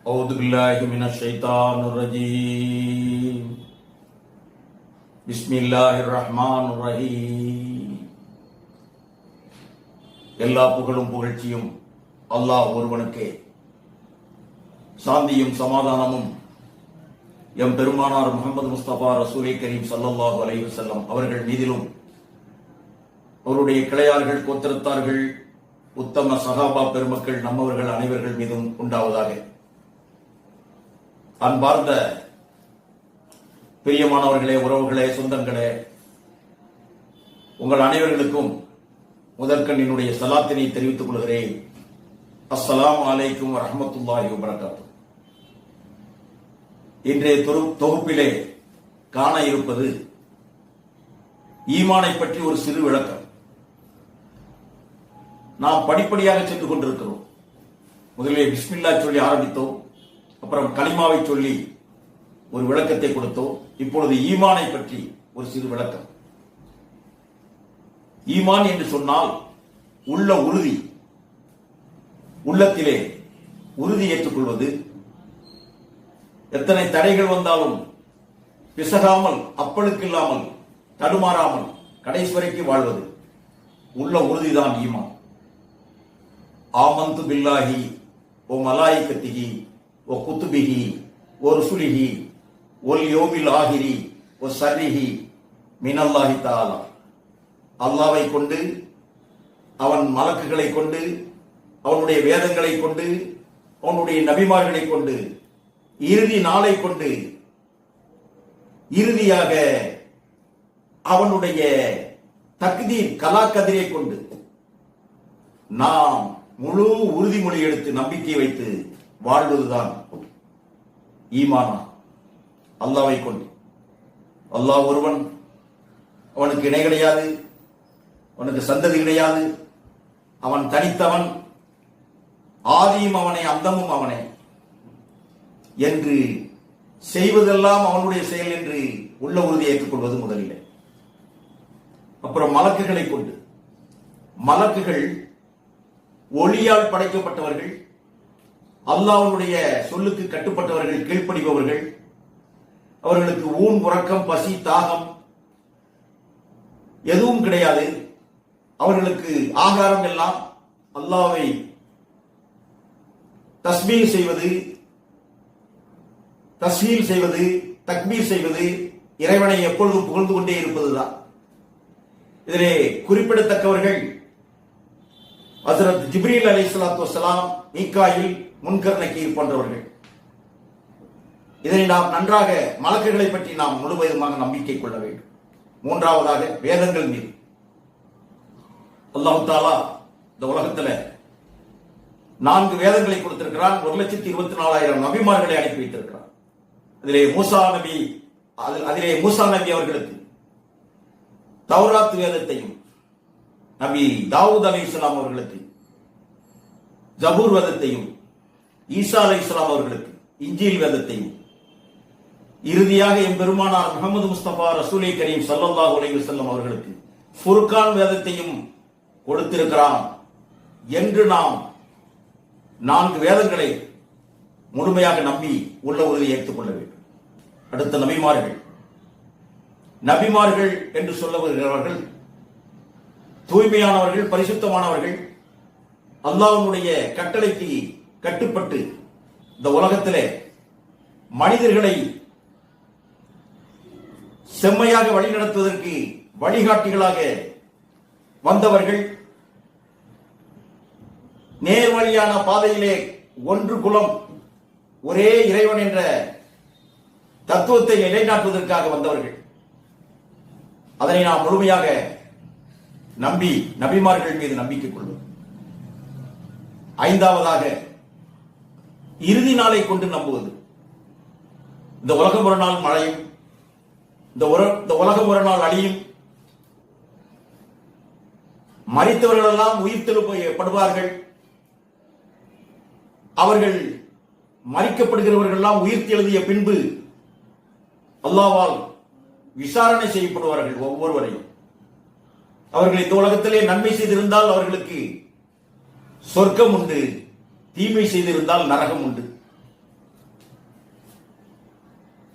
أعوذ بالله من الشيطان الرجيم بسم الله الرحمن الرحيم. எல்லா புகழும் புகழ்ச்சியும் அல்லாஹ் ஒருவனுக்கே. சாந்தியும் சமாதானமும் எம் பெருமானார் முஹம்மது முஸ்தபா ரசூலை கரீம் ஸல்லல்லாஹு அலைஹி வஸல்லம் அவர்கள் மீதிலும் அவருடைய கிளையார்கள் கோத்திரத்தார்கள் உத்தம சஹாபா பெருமக்கள் நம்மவர்கள் அனைவர்கள் மீதும் உண்டாவதாக. அன்பார்ந்த பிரியமானவர்களே, உறவுகளே, சொந்தங்களே, உங்கள் அனைவர்களுக்கும் முதற்கண் என்னுடைய சலாத்தினை தெரிவித்துக் கொள்கிறேன். அஸ்ஸலாமு அலைக்கும் வரஹ்மத்துல்லாஹி வபரகாத்துஹு. இன்றைய தொகுப்பிலே காண இருப்பது ஈமானை பற்றி ஒரு சிறு விளக்கம். நாம் படிப்படியாக சென்று கொண்டிருக்கிறோம். முதலிலே பிஸ்மில்லாஹ் சொல்லி ஆரம்பித்தோம், அப்புறம் கலிமாவை சொல்லி ஒரு விளக்கத்தை கொடுத்தோம். இப்பொழுது ஈமானை பற்றி ஒரு சிறு விளக்கம். ஈமான் என்று சொன்னால் உள்ள உறுதி, உள்ளத்திலே உறுதி ஏற்றுக்கொள்வது, எத்தனை தடைகள் வந்தாலும் பிசகாமல், அப்பழுக்கில்லாமல், தடுமாறாமல் கடைசி வரைக்கும் வாழ்வது, உள்ள உறுதிதான் ஈமான். ஆமந்து பில்லாஹி ஓ மலாயிகத்திஹி ஓ குத்துபிஹி ஓ ருசுலிஹி ஒல் யோமில் ஆஹிரி ஓ சர்ரிஹி மினல்லாஹி தஆலா. அல்லாஹ்வை கொண்டு, அவன் மலக்குகளை கொண்டு, அவனுடைய வேதங்களை கொண்டு, அவனுடைய நபிமார்களை கொண்டு, இறுதி நாளை கொண்டு, இறுதியாக அவனுடைய தக்தீர் கலாக்கதிரை கொண்டு நாம் முழு உறுதிமொழி எடுத்து நம்பிக்கை வைத்து வாழ்வதுதான் ஈமானா. அல்லாஹ்வை கொண்டு. அல்லாஹ் ஒருவன், அவனுக்கு இணை கிடையாது, அவனுக்கு சந்ததி கிடையாது, அவன் தனித்தவன், ஆதியும் அவனே அந்தமும் அவனே என்று செய்வதெல்லாம் அவனுடைய செயல் என்று உள்ள உறுதியை ஏற்றுக்கொள்வது முதலில். அப்புறம் மலக்குகளை கொண்டு. மலக்குகள் ஒளியால் படைக்கப்பட்டவர்கள், அல்லாஹ்வுடைய சொல்லுக்கு கட்டுப்பட்டவர்கள், கீழ்ப்படிபவர்கள். அவர்களுக்கு ஊன் உறக்கம், பசி, தாகம் எதுவும் கிடையாது. அவர்களுக்கு ஆகாரம் எல்லாம் அல்லாஹ்வை தஸ்பீஹ் செய்வது, தஸ்ஹீல் செய்வது, தக்பீர் செய்வது, இறைவனை எப்பொழுதும் புகழ்ந்து கொண்டே இருப்பதுதான். இதிலே குறிப்பிடத்தக்கவர்கள் ஹஜ்ரத் ஜிப்ரீல் அலைஹிஸ்ஸலாத்து வஸ்ஸலாம், மீகாயில், முன்கர் நக்கீர் போன்றவர்கள். இதனை நாம் நன்றாக, மலக்குகளை பற்றி நாம் முழுவதுமாக நம்பிக்கை கொள்ள வேண்டும். மூன்றாவதாக வேதங்கள் மீது. அல்லாஹ் தஆலா இந்த உலகத்துல 4 வேதங்களை கொடுத்திருக்கிறான். 1,24,000 நபிமார்களை அனுப்பி வைத்திருக்கிறான். அதிலே மூசா நபி அவர்களுக்கு தௌராத் வேதத்தையும், நபி தாவூத் அலைஹிஸ்ஸலாம் அவர்களுக்கு ஜபூர் வேதத்தையும், ஈசா அலைஹிஸ்ஸலாம் அவர்களுக்கு இன்ஜீல் வேதத்தையும், இறுதியாக எம் பெருமானார் முஹம்மது முஸ்தபா ரசூலை கரீம் ஸல்லல்லாஹு அலைஹி வஸல்லம் அவர்களுக்கு ஃபுர்கான் வேதத்தையும் கொடுத்திருக்கிறான் என்று நாம் 4 வேதங்களை முழுமையாக நம்பி உள்ள உறுதியை ஏற்றுக்கொள்ள வேண்டும். அடுத்த நபிமார்கள். நபிமார்கள் என்று சொல்ல வருகிறவர்கள் தூய்மையானவர்கள், பரிசுத்தமானவர்கள், அல்லாஹ்வுடைய கட்டளைக்கு கட்டுப்பட்டு இந்த உலகத்திலே மனிதர்களை செம்மையாக வழிநடத்துவதற்கு வழிகாட்டிகளாக வந்தவர்கள். நேர்வழியான பாதையிலே ஒன்று குலம், ஒரே இறைவன் என்ற தத்துவத்தை நிலைநாட்டுவதற்காக வந்தவர்கள். அதனை நாம் முழுமையாக நம்பி நபிமார்கள் மீது நம்பிக்கை கொள்வோம். ஐந்தாவதாக இறுதி நாளை கொண்டு நம்புவது. இந்த உலகம் ஒரு நாள் மழையும், இந்த உலகம் ஒரு நாள் அழியும், மரித்தவர்கள் எல்லாம் உயிர்த்தெழுப்பப்படுவார்கள். அவர்கள் மரிக்கப்படுகிறவர்கள் எல்லாம் உயிர்த்தெழுதிய பின்பு அல்லாஹ்வால் விசாரணை செய்யப்படுவார்கள். ஒவ்வொருவரையும் அவர்கள் இந்த உலகத்திலே நன்மை செய்திருந்தால் அவர்களுக்கு சொர்க்கம் உண்டு, தீமை செய்திருந்தால் நரகம் உண்டு.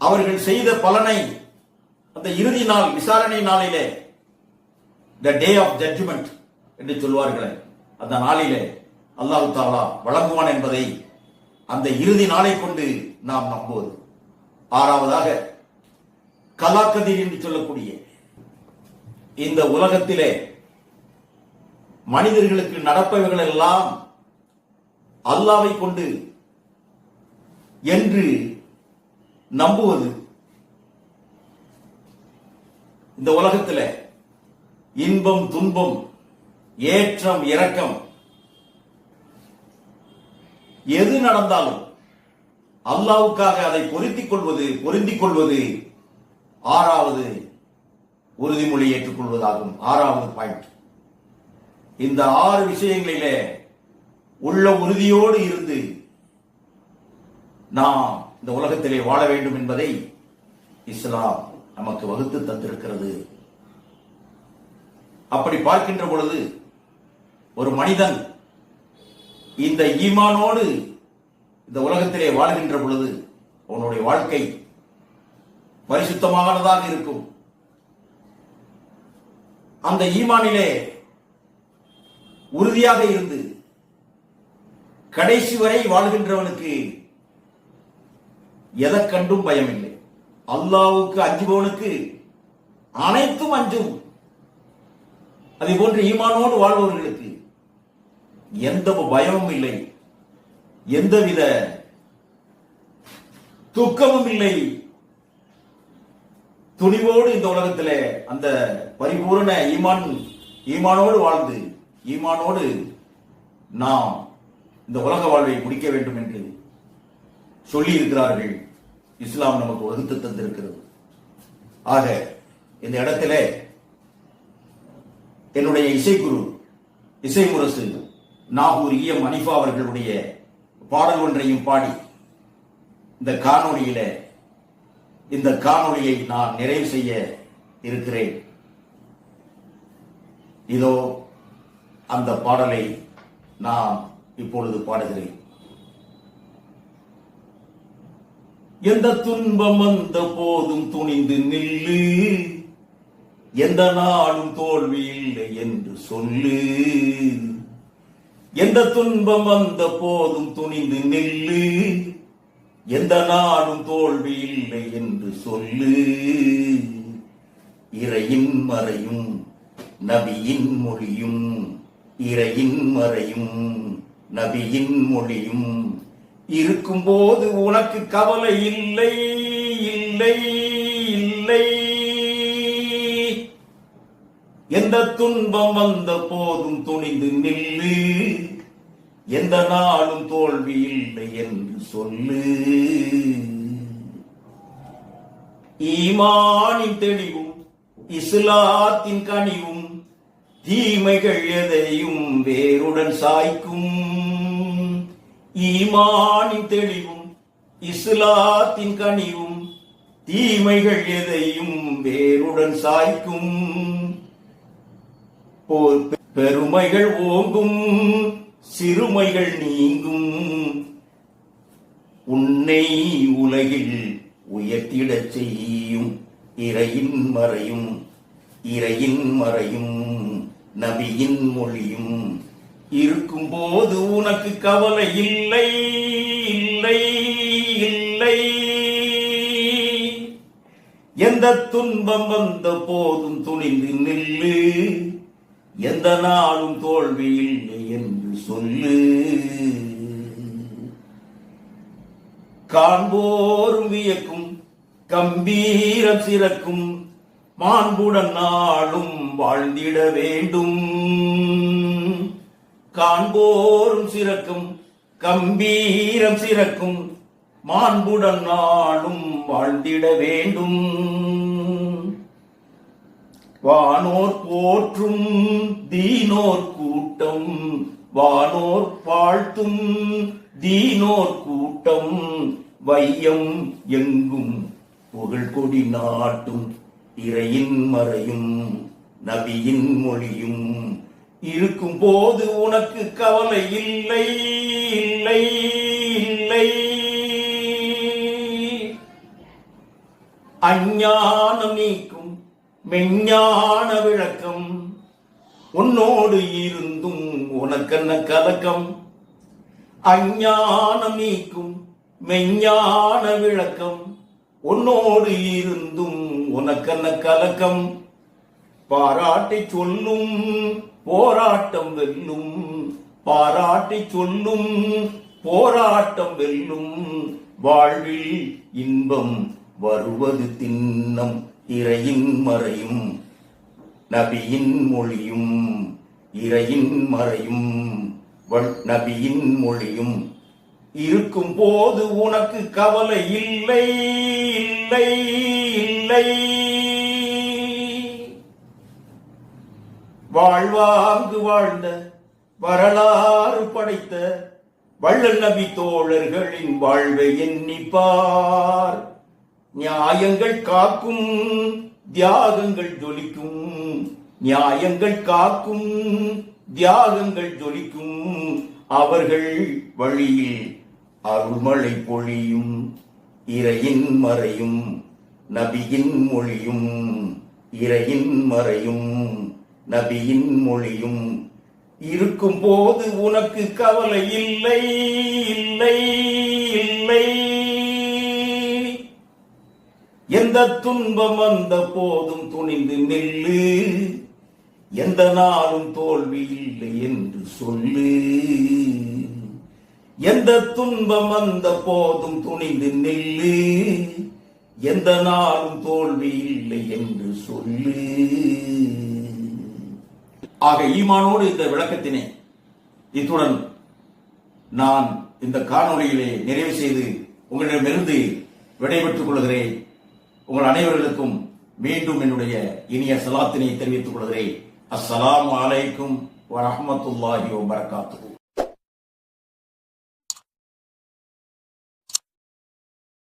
அவர்கள் செய்த பலனை அந்த இறுதி நாள், விசாரணை நாளிலே, த டே ஆஃப் ஜட்ஜ்மெண்ட் என்று சொல்வார்களே, அந்த நாளிலே அல்லாஹ் தஆலா வழங்குவான் என்பதை அந்த இறுதி நாளை கொண்டு நாம் நம்புவது. ஆறாவதாக, கலாக்கதிர் என்று சொல்லக்கூடிய இந்த உலகத்திலே மனிதர்களுக்கு நடப்பவைகள் எல்லாம் அல்லாஹ்வை கொண்டு என்று நம்புவது. இந்த உலகத்தில் இன்பம் துன்பம், ஏற்றம் இறக்கம் எது நடந்தாலும் அல்லாஹ்வுக்காக அதை பொருந்திக் கொள்வது ஆறாவது உறுதிமொழி ஏற்றுக்கொள்வதாகும். ஆறாவது பாயிண்ட். இந்த 6 விஷயங்களிலே உள்ள உறுதியோடு இருந்து நாம் இந்த உலகத்திலே வாழ வேண்டும் என்பதை இஸ்லாம் நமக்கு வகுத்து தந்திருக்கிறது. அப்படி பார்க்கின்ற பொழுது ஒரு மனிதன் இந்த ஈமானோடு இந்த உலகத்திலே வாழ்கின்ற பொழுது அவனுடைய வாழ்க்கை பரிசுத்தமானதாக இருக்கும். அந்த ஈமானிலே உறுதியாக இருந்து கடைசி வரை வாழ்கின்றவனுக்கு எதை கண்டும் பயமில்லை. அல்லாஹ்வுக்கு அஞ்சுபவனுக்கு அனைத்தும் அஞ்சும். அதே போன்று ஈமானோடு வாழ்பவர்களுக்கு எந்த பயமும் இல்லை, எந்தவித துக்கமும் இல்லை. துணிவோடு இந்த உலகத்திலே அந்த பரிபூரண ஈமானோடு வாழ்ந்து ஈமானோடு நாம் இந்த உலக வாழ்வை முடிக்க வேண்டும் என்று சொல்லி இருக்கிறார்கள். இஸ்லாம் நமக்கு வகுத்து தந்திருக்கிறது. ஆக இந்த இடத்திலே என்னுடைய இசைக்குரு, இசை முரசு நாகூர் இஎம் அனிஃபா அவர்களுடைய பாடல் ஒன்றையும் பாடி இந்த காணொளியை நான் நிறைவு செய்ய இருக்கிறேன். இதோ அந்த பாடலை நான் இப்பொழுது பாடுகிறேன். எந்த துன்பம் வந்த போதும் துணிந்து நில்லு, எந்த நாளும் தோல்வி இல்லை என்று சொல்லு. எந்த துன்பம் வந்த போதும் துணிந்து நில்லு, எந்த நாளும் தோல்வி இல்லை என்று சொல்லு. இறையின் மறையும் நபியின் மொழியும், இறையின் மறையும் நபியின் மொழியும் இருக்கும் போது உனக்கு கவலை இல்லை இல்லை இல்லை. எந்த துன்பம் வந்த போதும் துணிந்து நில்லு, எந்த நாளும் தோல்வி இல்லை என்று சொல்லு. ஈமானின் தெளிவும் இஸ்லாத்தின் கனிவும் தீமைகள் எதையும் வேருடன் சாய்க்கும். ஈமானின் தெளிவும் இஸ்லாத்தின் கனிவும் தீமைகள் எதையும் வேருடன் சாய்க்கும். பெருமைகள் ஓங்கும், சிறுமைகள் நீங்கும், உன்னை உலகில் உயர்த்திடச் செய்யும். இறையின் மறையும், இறையின் மறையும் நபியின் மொழியும் இருக்கும் போது உனக்கு கவலை இல்லை இல்லை இல்லை. எந்த துன்பம் வந்த போதும் துணிந்து நில்லு, எந்த நாளும் தோல்வி இல்லை என்று சொல்லு. காண்போரும் வியக்கும், கம்பீரம் சிறக்கும், மாண்புடன் நாளும் வாழ்ந்திட வேண்டும். காண்போரும் சிறக்கும், கம்பீரம் சிறக்கும், மாண்புடன் நாளும் வாழ்ந்திட வேண்டும். வானோர் போற்றும் தீனோர் கூட்டம், வானோர் வாழ்த்தும் தீனோர் கூட்டம், வையம் எங்கும் புகழ் கொடி நாட்டும். இறையின் மறையும் நபியின் மொழியும் இருக்கும் போது உனக்கு கவலை இல்லை இல்லை இல்லை. அஞ்ஞானம் நீக்கும் மெஞ்ஞான விளக்கம், உன்னோடு இருந்தும் உனக்கென்ன கலக்கம். அஞ்ஞானம் நீக்கும் மெஞ்ஞான விளக்கம், உன்னோடு இருந்தும் உனக்கென்ன கலக்கம். பாராட்டி சொல்லும் போராட்டம் வெல்லும், பாராட்டி சொல்லும் போராட்டம் வெல்லும். வாழ்வில் இன்பம் வருவது திண்ணம், இறையின் மறையும் நபியின் மொழியும், இறையின் மறையும் நபியின் மொழியும். இருக்கும் போது உனக்கு கவலை இல்லை இல்லை இல்லை. வாழ்வாங்கு வாழ்ந்த வரலாறு படைத்த வள்ளல் நபி தோழர்களின் வாழ்வை எண்ணிப்பார். நியாயங்கள் காக்கும் தியாகங்கள் ஜொலிக்கும், நியாயங்கள் காக்கும் தியாகங்கள் ஜொலிக்கும். அவர்கள் வழியில் அருள்மழை பொழியும், இறையின் மறையும் நபியின் மொழியும், இறையின் மறையும் நபியின் மொழியும். இருக்கும் போது உனக்கு கவலை இல்லை இல்லை இல்லை. எந்த துன்பம் வந்த போதும் துணிந்து நில்லு, எந்த நாளும் தோல்வி இல்லை என்று சொல்லு. எந்த துன்பம் வந்த போதும் துணிந்து நில்லு, எந்த நாளும் தோல்வி இல்லை என்று சொல்லு. ஆக ஈமானோடு இந்த விளக்கத்தினை இத்துடன் நான் இந்த காணொளியிலே நிறைவு செய்து உங்களிடமிருந்து விடைபெற்றுக் கொள்கிறேன். உங்கள் அனைவர்களுக்கும் மீண்டும் என்னுடைய இனிய சலாத்தினை தெரிவித்துக் கொள்கிறேன். அஸ்ஸலாமு அலைக்கும் வரஹ்மத்துல்லாஹி வபரகாத்துஹு.